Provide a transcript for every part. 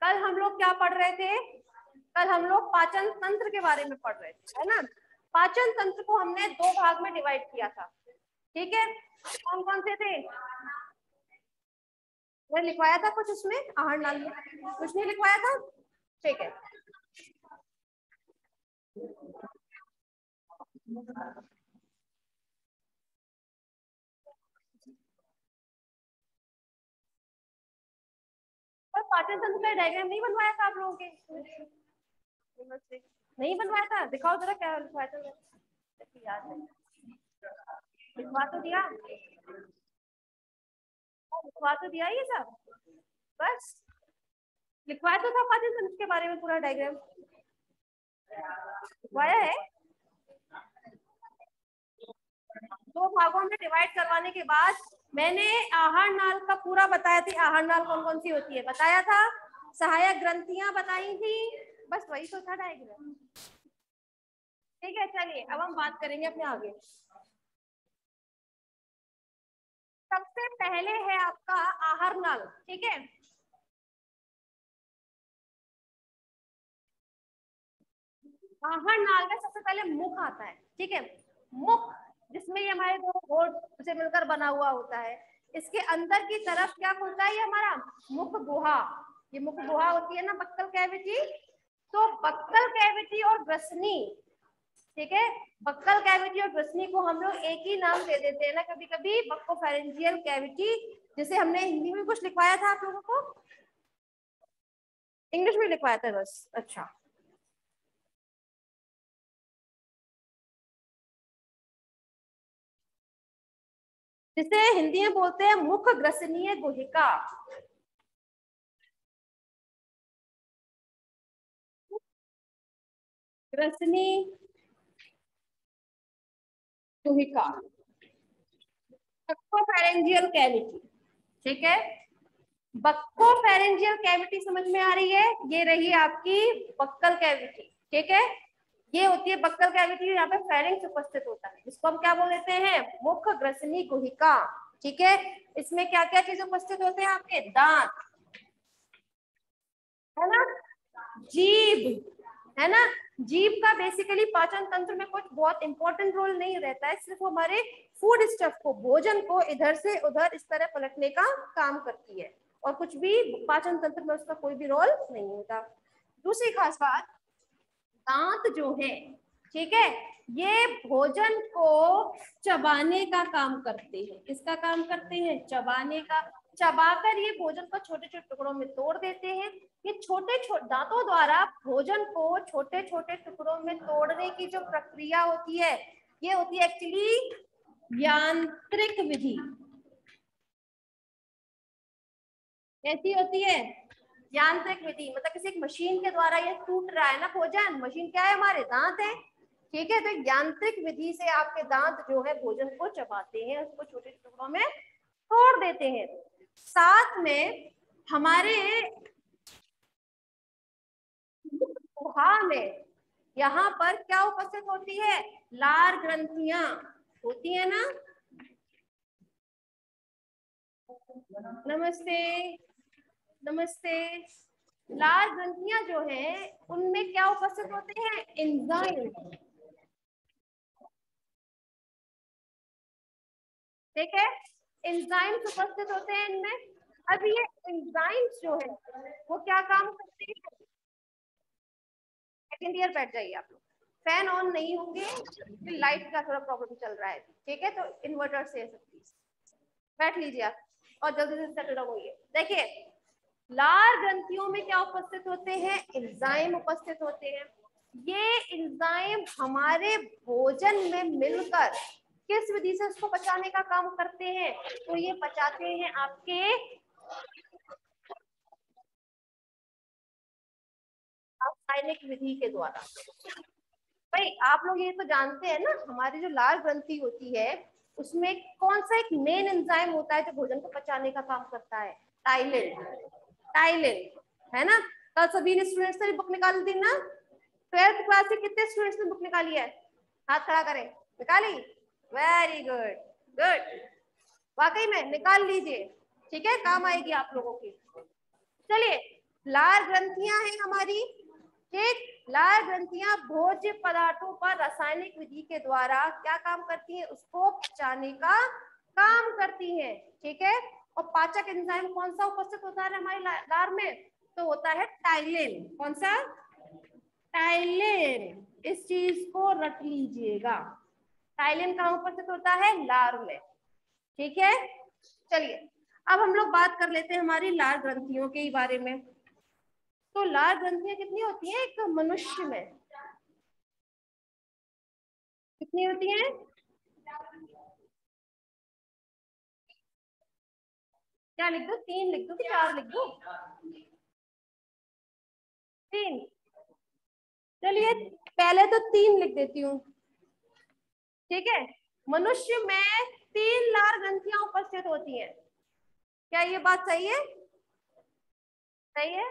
कल हम लोग क्या पढ़ रहे थे? कल हम लोग पाचन तंत्र के बारे में पढ़ रहे थे, है ना। पाचन तंत्र को हमने दो भाग में डिवाइड किया था, ठीक है। कौन कौन से थे? मैं लिखवाया था कुछ उसमें, आहार नाल में कुछ नहीं लिखवाया था, ठीक है। और पाचन तंत्र का डायग्राम नहीं बनवाया था आप लोगों के? नहीं बनवाया था, दिखाओ जरा क्या लिखवाया था। याद है, लिखवा तो दिया, लिखवा तो दिया ये सब, बस लिखवाया तो था पाचन तंत्र के बारे में पूरा डायग्राम लिखवाया है। दो भागों में डिवाइड करवाने के बाद मैंने आहार नाल का पूरा बताया थी। आहार नाल कौन कौन सी होती है बताया था, सहायक ग्रंथियां बताई थी, बस वही तो था डायग्राम, ठीक है। चलिए अब हम बात करेंगे अपने आगे। सबसे पहले है आपका आहार नाल, ठीक है। आहार नाल में सबसे पहले मुख आता है, ठीक है। मुख, जिसमें ये हमारे दो होंठ से मिलकर बना हुआ होता है। इसके अंदर की तरफ क्या खुलता है? ये हमारा मुख गुहा, ये मुख गुहा होती है ना, बक्कल कैविटी। तो बक्कल कैविटी और ग्रसनी, ठीक है, बक्कल कैविटी और ग्रसनी को हम लोग एक ही नाम दे देते हैं ना कभी कभी, बक्कोफेरेंजियल कैविटी। जैसे हमने हिंदी में कुछ लिखवाया था आप लोगों को, इंग्लिश में लिखवाया था बस, अच्छा। जिसे हिंदी में बोलते हैं मुख ग्रसनीय गुहिका। ग्रसनी गुहिका, बक्कोफेरेंजियल कैविटी, ठीक है। बक्कोफेरेंजियल कैविटी समझ में आ रही है? ये रही आपकी बक्कल कैविटी, ठीक है। ये होती है बक्कल कैविटी, यहाँ पे फेरिंग्स उपस्थित होता है, जिसको हम क्या बोल देते हैं? मुख ग्रसनी गुहिका, ठीक है। इसमें क्या क्या चीज उपस्थित होते हैं आपके? दांत, है ना, जीभ, है ना। जीभ का बेसिकली पाचन तंत्र में कुछ बहुत इंपॉर्टेंट रोल नहीं रहता है, सिर्फ हमारे फूड स्टफ को, भोजन को इधर से उधर इस तरह पलटने का काम करती है, और कुछ भी पाचन तंत्र में उसका कोई भी रोल नहीं होता। दूसरी खास बात, दांत जो है, ठीक है, ये भोजन को चबाने का काम करते हैं। किसका काम करते हैं? चबाने का। चबाकर ये भोजन को छोटे छोटे टुकड़ों में तोड़ देते हैं। ये छोटे छोटे दांतों द्वारा भोजन को छोटे छोटे टुकड़ों में तोड़ने की जो प्रक्रिया होती है, ये होती है एक्चुअली यांत्रिक विधि। कैसी होती है? यांत्रिक विधि, मतलब किसी एक मशीन के द्वारा ये टूट रहा है ना भोजन, मशीन क्या है? हमारे दांत है, ठीक है। तो यांत्रिक विधि से आपके दांत जो है भोजन को चबाते हैं, उसको छोटे टुकड़ों में तोड़ देते हैं। साथ में हमारे गुहा में यहाँ पर क्या उपस्थित होती है? लार ग्रंथियां होती है ना। नमस्ते, नमस्ते। लार ग्रंथियां जो है उनमें क्या उपस्थित होते हैं? एंजाइम, ठीक है। एंजाइम्स उपस्थित होते हैं इनमें। अब ये एंजाइम्स जो है वो क्या काम करते हैं? सेकेंड ईयर बैठ जाइए आप लोग, फैन ऑन नहीं होंगे, लाइट का थोड़ा प्रॉब्लम चल रहा है, ठीक है। तो इन्वर्टर से सकती, बैठ लीजिए आप और जल्दी से सेटल डाउन होइए। देखिए, लार ग्रंथियों में क्या उपस्थित होते हैं? एंजाइम उपस्थित होते हैं। ये एंजाइम हमारे भोजन में मिलकर किस विधि से उसको पचाने का काम करते हैं? तो ये पचाते हैं आपके रासायनिक विधि के द्वारा। भाई आप लोग ये तो जानते हैं ना, हमारी जो लाल ग्रंथि होती है उसमें कौन सा एक मेन एंजाइम होता है जो भोजन को पचाने का काम करता है? टाइलिन, टाइलिन, है ना। कल सभी ने स्टूडेंट्स ने बुक निकाल दी ना? 12th क्लास के कितने स्टूडेंट्स ने बुक निकाली है? हाथ खड़ा करें। निकाली? वेरी गुड, गुड, वाकई में निकाल लीजिए, ठीक है, काम आएगी आप लोगों की। चलिए, लार ग्रंथियां हैं हमारी, ठीक। लार ग्रंथियां भोज्य पदार्थों पर रासायनिक विधि के द्वारा क्या काम करती हैं, उसको पचाने का काम करती हैं, ठीक है। और पाचक एंजाइम कौन सा उपस्थित होता है हमारी लार में, तो होता है टाइलिन। कौन सा, टाइलिन। इस चीज को रट लीजिएगा, टाइलिन कहाँ उपस्थित होता है, लार में, ठीक है। चलिए अब हम लोग बात कर लेते हैं हमारी लार ग्रंथियों के बारे में। तो लार ग्रंथियां कितनी होती हैं एक मनुष्य में, कितनी होती हैं, क्या लिख दो, 3 लिख दो कि 4 लिख दो, 3। चलिए पहले तो 3 लिख देती हूँ, ठीक है। मनुष्य में 3 लार ग्रंथियां उपस्थित होती हैं, क्या ये बात सही है, सही है।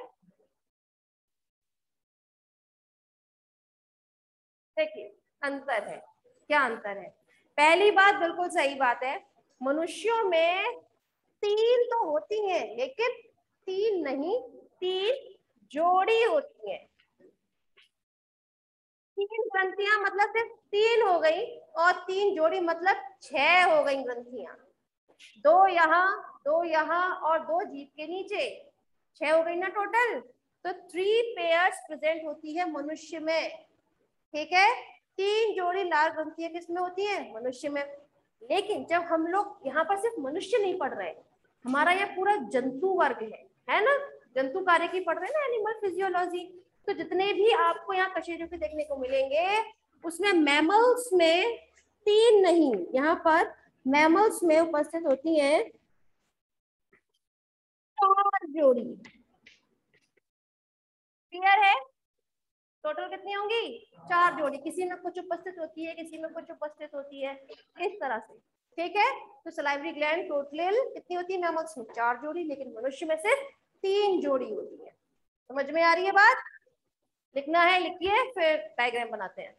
देखिए अंतर है, क्या अंतर है, पहली बात बिल्कुल सही बात है, मनुष्यों में 3 तो होती हैं लेकिन 3 नहीं, 3 जोड़ी होती है। 3 ग्रंथियां मतलब सिर्फ 3 हो गई, और 3 जोड़ी मतलब 6 हो गई ग्रंथियां, 2 यहाँ, 2 यहाँ और 2 जीभ के नीचे, 6 हो गई ना टोटल। तो 3 पेयर्स प्रेजेंट होती है मनुष्य में, ठीक है। 3 जोड़ी लार ग्रंथियां किसमें होती है, मनुष्य में। लेकिन जब हम लोग यहाँ पर सिर्फ मनुष्य नहीं पढ़ रहे, हमारा ये पूरा जंतु वर्ग है ना, जंतु कार्य की पढ़ रहे हैं ना, एनिमल फिजियोलॉजी। तो जितने भी आपको यहाँ कशेरुकी देखने को मिलेंगे, उसमें मैमल्स में 3 नहीं, यहाँ पर मैमल्स में उपस्थित होती हैं 4 जोड़ी। क्लियर है, टोटल कितनी होंगी, 4 जोड़ी, किसी में कुछ उपस्थित होती है, किसी में कुछ उपस्थित होती है, इस तरह से, ठीक है। तो सलाइवरी ग्लैंड टोटल कितनी होती है मैमल्स में, 4 जोड़ी, लेकिन मनुष्य में सिर्फ 3 जोड़ी होती है। समझ में आ रही है बात, लिखना है लिखिए, फिर डायग्राम बनाते हैं।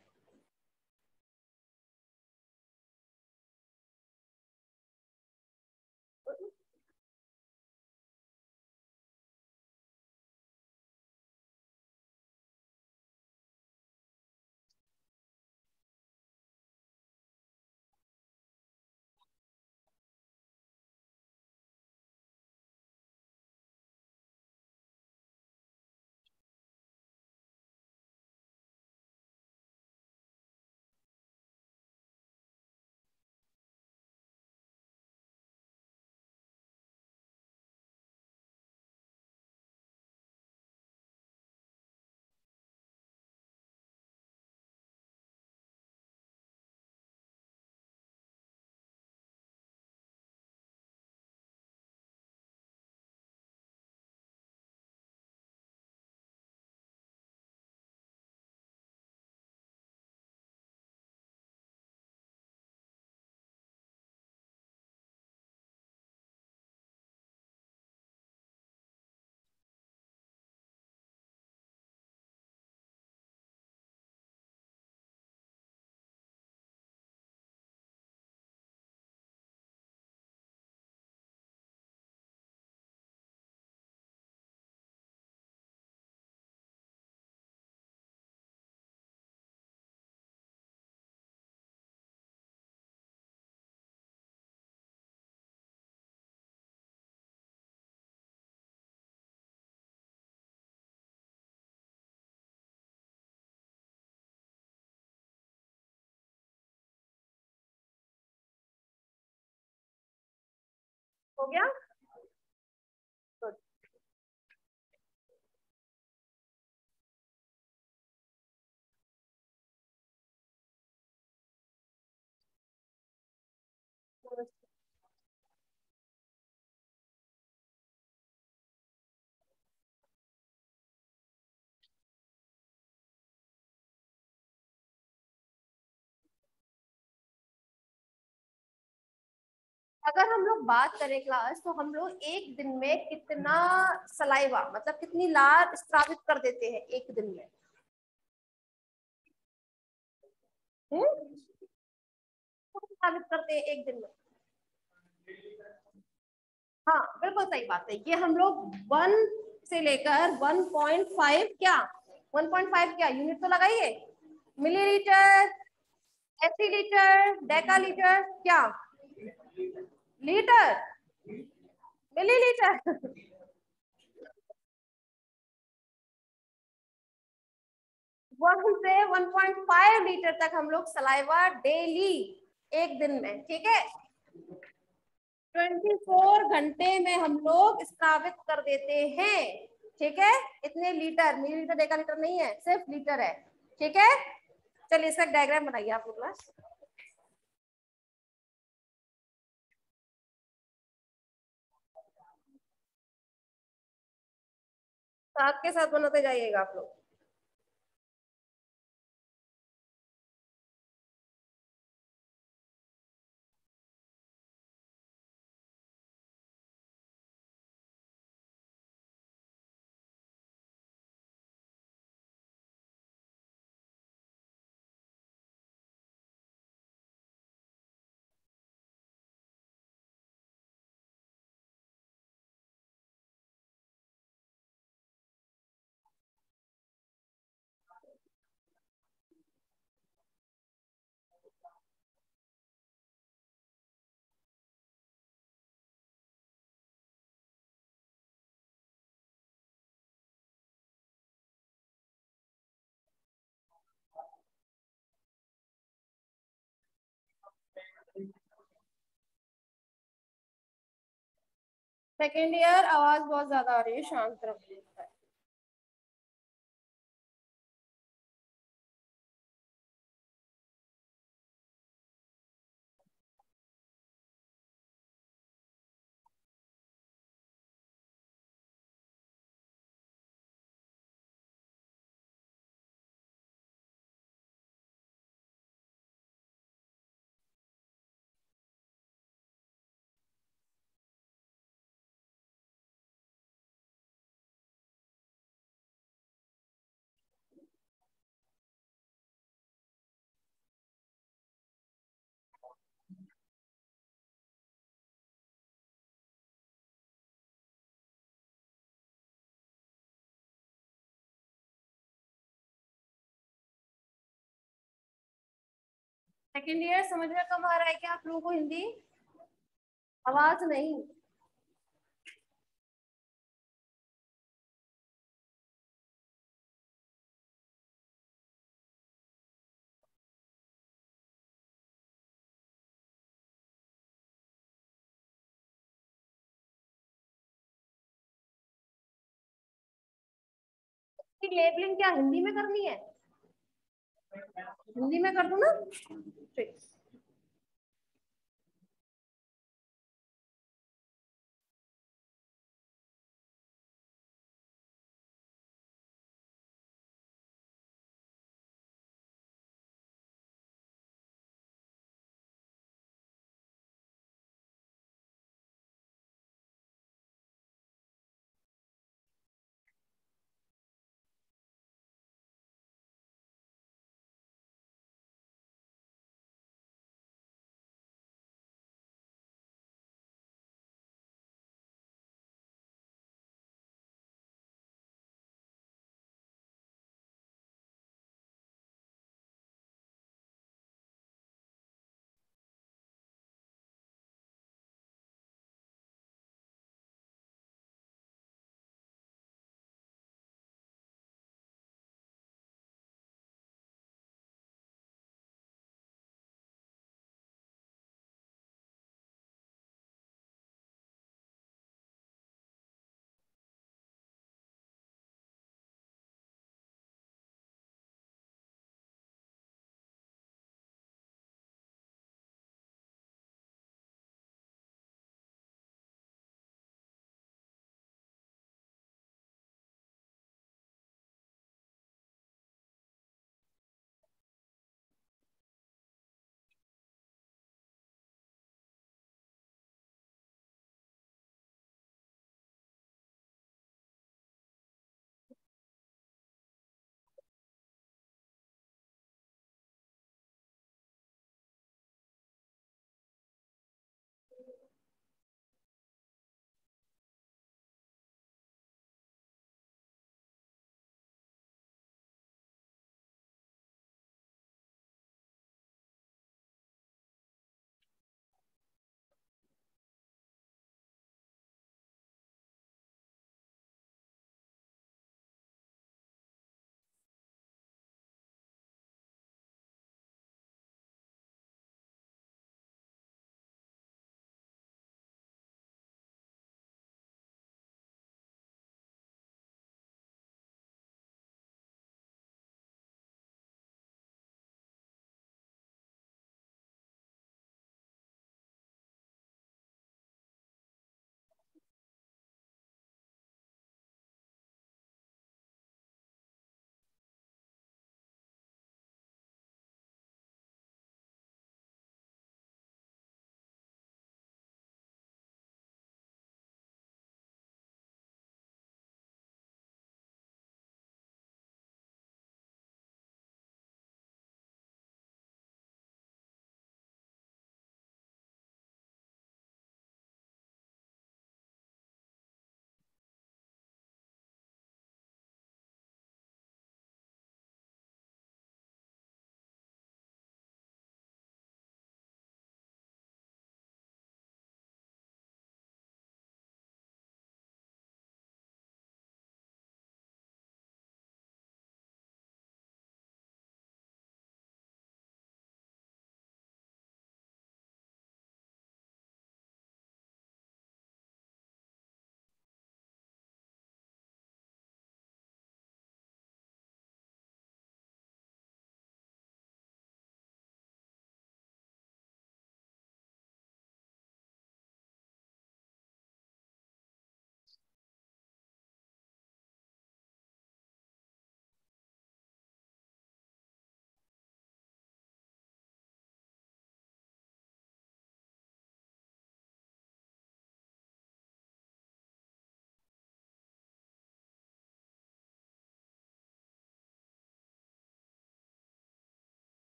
हो गया, गुड। अगर हम लोग बात करें क्लास, तो हम लोग एक दिन में कितना सलाइवा मतलब कितनी लार स्रावित कर देते हैं एक दिन में, स्रावित करते हैं एक दिन में। हाँ बिल्कुल सही बात है, ये हम लोग 1 से लेकर 1.5 क्या 1.5 क्या यूनिट तो लगाइए, मिलीलीटर, डेसीलीटर, डेकालीटर, क्या लीटर, मिलीलीटर। 1 से 1.5 लीटर तक हम लोग सलाइवा डेली, एक दिन में, ठीक है। 24 घंटे में हम लोग स्रावित कर देते हैं, ठीक है। इतने लीटर, मिलीलीटर डेका लीटर नहीं है, सिर्फ लीटर है, ठीक है। चलिए इसका डायग्राम बनाइए आप लोग क्लास। साथ के साथ बनाते जाइएगा आप लोग। सेकेंड ईयर, आवाज बहुत ज्यादा आ रही है, शांत रखिए। सेकेंड ईयर समझ में कम आ रहा है क्या आप लोगों को हिंदी? आवाज नहीं। लेबलिंग क्या हिंदी में करनी है? हिंदी में कर दूं ना? ठीक।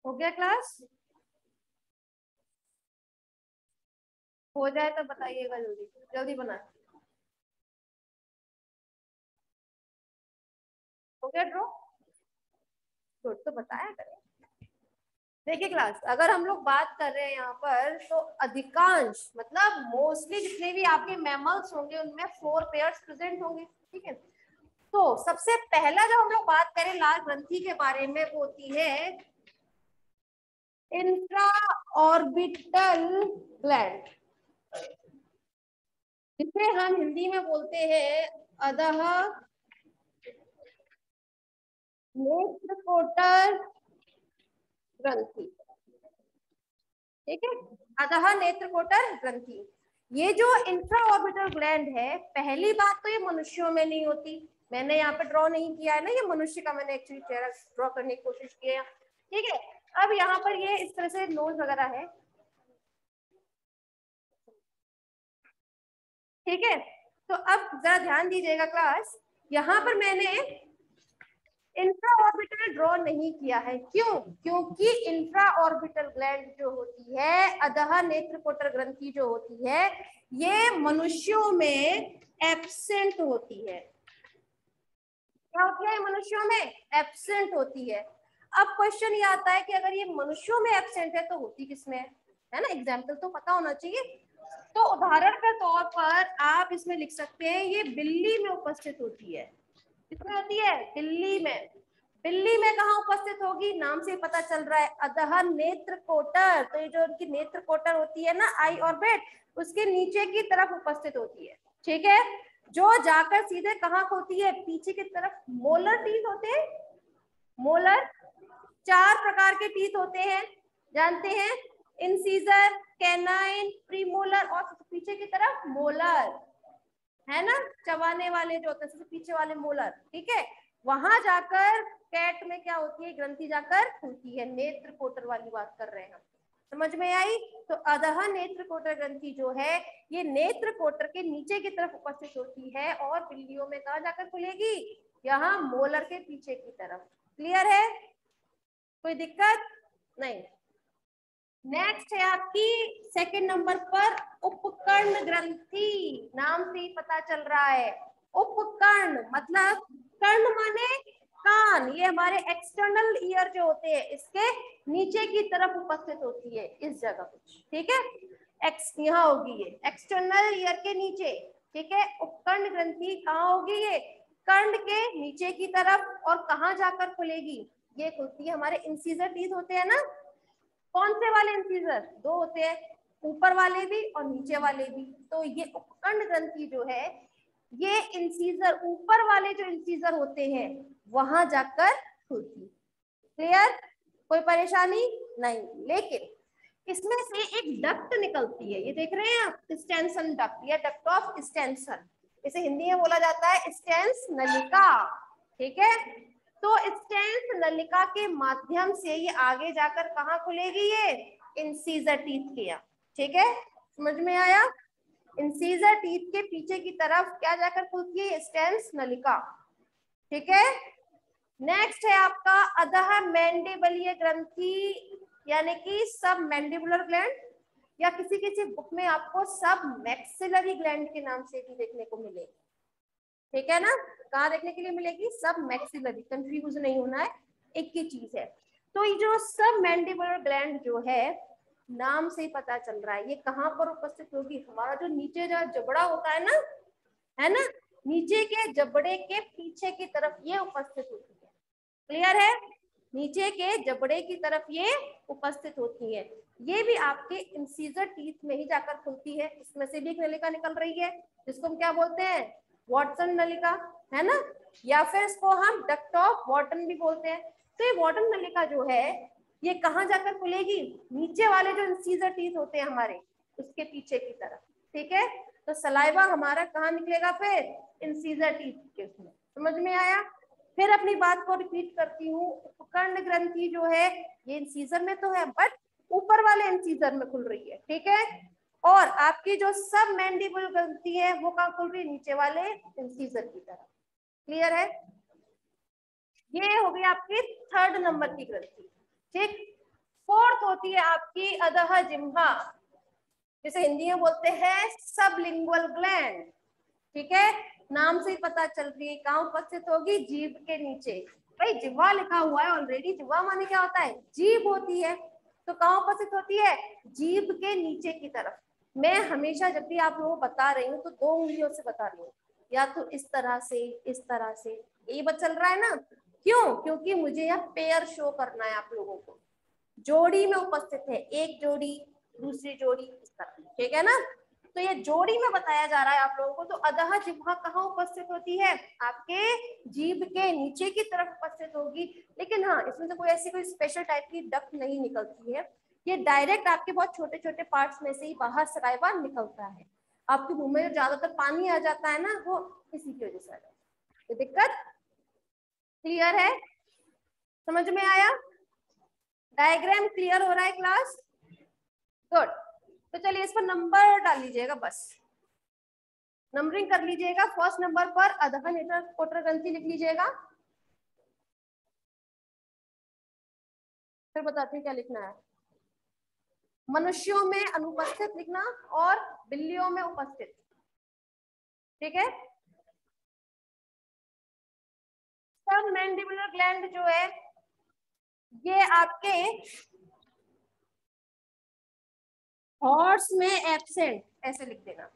हो गया क्लास? हो जाए तो बताइएगा, जल्दी जल्दी बना। हो गया ड्रॉ? गुड, तो बताया करें। देखिए क्लास, अगर हम लोग बात कर रहे हैं यहाँ पर, तो अधिकांश मतलब मोस्टली जितने भी आपके मैमल्स होंगे उनमें 4 पेयर्स प्रेजेंट होंगे। ठीक है, तो सबसे पहला जो हम लोग बात करें लाल ग्रंथि के बारे में, वो होती है इंट्रा ऑर्बिटल ग्लैंड, जिसे हम हिंदी में बोलते हैं अधः नेत्रकोटर ग्रंथि। ठीक है, अधः नेत्रकोटर ग्रंथि। ये जो इंट्रा ऑर्बिटल ग्लैंड है, पहली बात तो ये मनुष्यों में नहीं होती। मैंने यहाँ पे ड्रॉ नहीं किया है ना, ये मनुष्य का मैंने एक्चुअली चेहरा ड्रॉ करने की कोशिश की है। ठीक है, अब यहाँ पर ये इस तरह से नोज वगैरह है। ठीक है, तो अब जरा ध्यान दीजिएगा क्लास, यहाँ पर मैंने इंट्रा ऑर्बिटल ड्रॉ नहीं किया है। क्यों? क्योंकि इंट्रा ऑर्बिटल ग्लैंड जो होती है, अधः नेत्रकोटर ग्रंथि जो होती है, ये मनुष्यों में एब्सेंट होती है। क्या होती है मनुष्यों में? एब्सेंट होती है। अब क्वेश्चन ये आता है कि अगर ये मनुष्यों में एब्सेंट है तो होती किसमें है ना? एग्जाम्पल तो पता होना चाहिए। तो उदाहरण के तौर पर आप इसमें लिख सकते हैं, ये बिल्ली में उपस्थित होती है। किसमें होती है? बिल्ली में। बिल्ली में कहाँ उपस्थित होगी? नाम से पता चल रहा है, अधः नेत्र कोटर। तो ये जो उनकी नेत्र कोटर होती है ना, आई ऑर्बिट, उसके नीचे की तरफ उपस्थित होती है। ठीक है, जो जाकर सीधे कहाँ होती है? पीछे की तरफ। मोलर टीथ होते हैं। मोलर 4 प्रकार के टीथ होते हैं, जानते हैं? इंसीजर, कैनाइन, प्रीमोलर और पीछे की तरफ मोलर, है ना? चबाने वाले जो होते हैं सबसे पीछे वाले मोलर। ठीक है, वहां जाकर कैट में क्या होती है? ग्रंथि जाकर खुलती है। नेत्र कोटर वाली बात कर रहे हैं हम, समझ में आई? तो अधः नेत्र कोटर ग्रंथि जो है, ये नेत्र कोटर के नीचे की तरफ उपस्थित होती है और बिल्लियों में कहा जाकर खुलेगी? यहाँ मोलर के पीछे की तरफ। क्लियर है? कोई दिक्कत नहीं। नेक्स्ट है आपकी सेकंड नंबर पर उपकर्ण ग्रंथि। नाम से ही पता चल रहा है, उपकर्ण मतलब कर्ण माने कान। ये हमारे एक्सटर्नल ईयर जो होते हैं, इसके नीचे की तरफ उपस्थित होती है, इस जगह कुछ। ठीक है, एक्स यहाँ होगी, ये एक्सटर्नल ईयर के नीचे। ठीक है, उपकर्ण ग्रंथि कहाँ होगी? ये कर्ण के नीचे की तरफ। और कहाँ जाकर खुलेगी? ये खुलती है, हमारे इंसीजर टीथ होते हैं ना। कौन से वाले इंसीजर? 2 होते हैं, ऊपर वाले भी और नीचे वाले भी। तो ये उपकर्ण ग्रंथि जो है, ये इंसीजर, ऊपर वाले जो इंसीजर होते हैं वहां जाकर खुलती। क्लियर? कोई परेशानी नहीं। लेकिन इसमें से एक डक्ट निकलती है, ये देख रहे हैं आप, स्टेंसन डक्ट या डक्ट ऑफ स्टेंसन। इसे हिंदी में बोला जाता है स्टेंस नलिका। ठीक है, तो स्टेंस नलिका के माध्यम से ये आगे जाकर कहाँ खुलेगी? ये इंसीजर टीथ के यहाँ। ठीक है, समझ में आया? इंसीजर टीथ के पीछे की तरफ क्या जाकर खुलती है? स्टेंस नलिका। ठीक है, नेक्स्ट है आपका अधः मैंडिबलीय ग्रंथि, यानी कि सब मैंडिबुलर ग्लैंड, या किसी किसी बुक में आपको सब मैक्सिलरी ग्लैंड के नाम से भी देखने को मिलेगी। ठीक है ना? कहाँ देखने के लिए मिलेगी? सब मैक्सिलरी, कंफ्यूज नहीं होना है, एक ही चीज है। तो ये जो सब मैंडिबुलर ग्लैंड जो है, नाम से ही पता चल रहा है ये कहाँ पर उपस्थित होगी? हमारा जो नीचे जो जबड़ा होता है ना, है ना, नीचे के जबड़े के पीछे की तरफ ये उपस्थित होती है। क्लियर है? नीचे के जबड़े की तरफ ये उपस्थित होती है। ये भी आपके इंसीजर टीथ में ही जाकर खुलती है। इसमें से भी एक नलिका निकल रही है, जिसको हम क्या बोलते हैं? वॉटसन नलिका, है ना? या फिर इसको हम डक्ट ऑफ वॉटन भी बोलते हैं। तो ये वॉटन नलिका जो है, ये कहाँ जाकर खुलेगी? नीचे वाले जो इंसीजर टीथ होते हैं हमारे, उसके पीछे की तरफ। ठीक है, तो सलाइवा हमारा कहाँ निकलेगा फिर? इंसीजर टीथ के उसमें। समझ में आया? फिर अपनी बात को रिपीट करती हूँ, उपकर्ण ग्रंथि जो है ये इंसीजर में तो है, बट ऊपर वाले इंसीजर में खुल रही है। ठीक है, और आपकी जो सब मैंडिबल ग्रंथि है वो कहाँ खुल रही है? नीचे वाले इंसीजर की तरफ। क्लियर है? ये हो गई आपकी थर्ड नंबर की ग्रंथि। ठीक, फोर्थ होती है आपकी अधः जिह्वा, जिसे हिंदी में बोलते हैं सबलिंगुअल ग्लैंड। ठीक है, नाम से ही पता चल रही है कहाँ उपस्थित होगी, जीभ के नीचे। भाई जिह्वा लिखा हुआ है ऑलरेडी, जिह्वा माने क्या होता है, जीभ होती है, तो कहाँ उपस्थित होती है, जीभ के नीचे की तरफ। मैं हमेशा जब भी आप लोगों को बता रही हूँ तो 2 उंगलियों से बता रही हूँ, या तो इस तरह से, इस तरह से, यही बात चल रहा है ना। क्यों, क्योंकि मुझे यह पेयर शो करना है आप लोगों को, जोड़ी में उपस्थित है, एक जोड़ी, दूसरी जोड़ी, इस तरह, ठीक है ना। तो ये जोड़ी में बताया जा रहा है आप लोगों को। तो अधः जिह्वा कहाँ उपस्थित होती है, आपके जीभ के नीचे की तरफ उपस्थित होगी। लेकिन हाँ, इसमें से कोई ऐसी कोई स्पेशल टाइप की डक्ट नहीं निकलती है, ये डायरेक्ट आपके बहुत छोटे छोटे पार्ट्स में से ही बाहर सलाइवा निकलता है। आपके मुंह में ज्यादातर पानी आ जाता है ना, वो इसी की वजह से आ जाता है। ये दिक्कत क्लियर है, समझ में आया, डायग्राम क्लियर हो रहा है क्लास, गुड। तो चलिए इस पर नंबर डाल लीजिएगा, बस नंबरिंग कर लीजिएगा। फर्स्ट नंबर पर अधः नेत्रकोटर ग्रंथि लिख लीजिएगा, फिर बताती हूँ क्या लिखना है। मनुष्यों में अनुपस्थित लिखना और बिल्लियों में उपस्थित, ठीक है। सब मैंडिबुलर ग्लैंड जो है ये आपके हॉर्स में एब्सेंट, ऐसे लिख देना।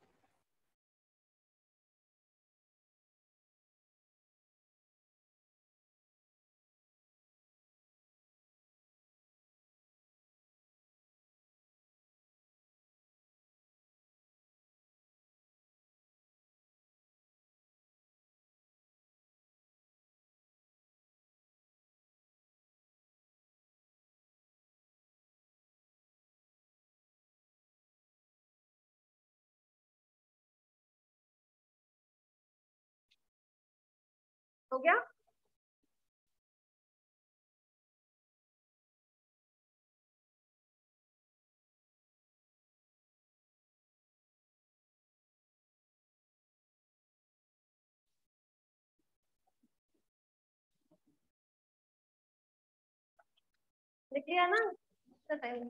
हो गया, लिख लिया ना, टाइम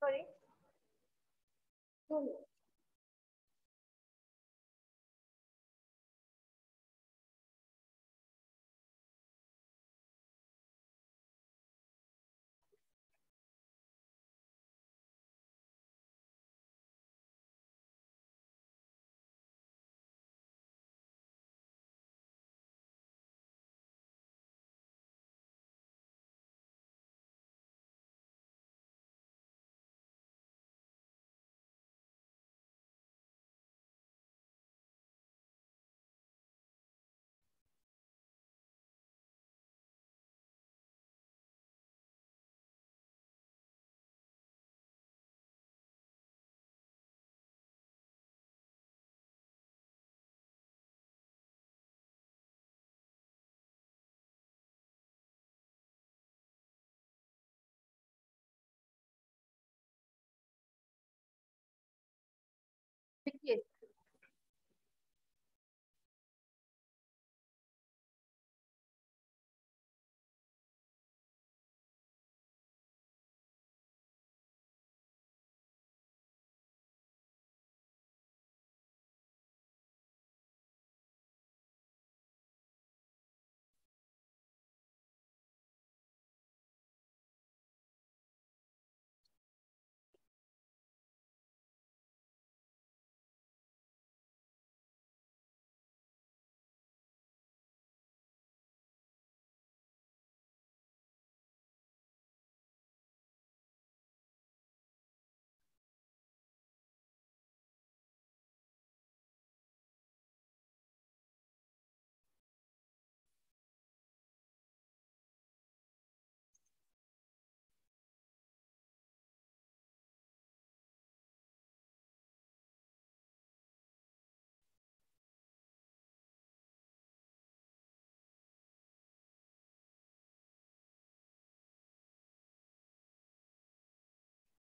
सॉरी।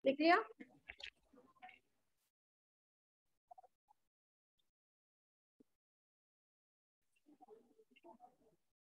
लिख लिया।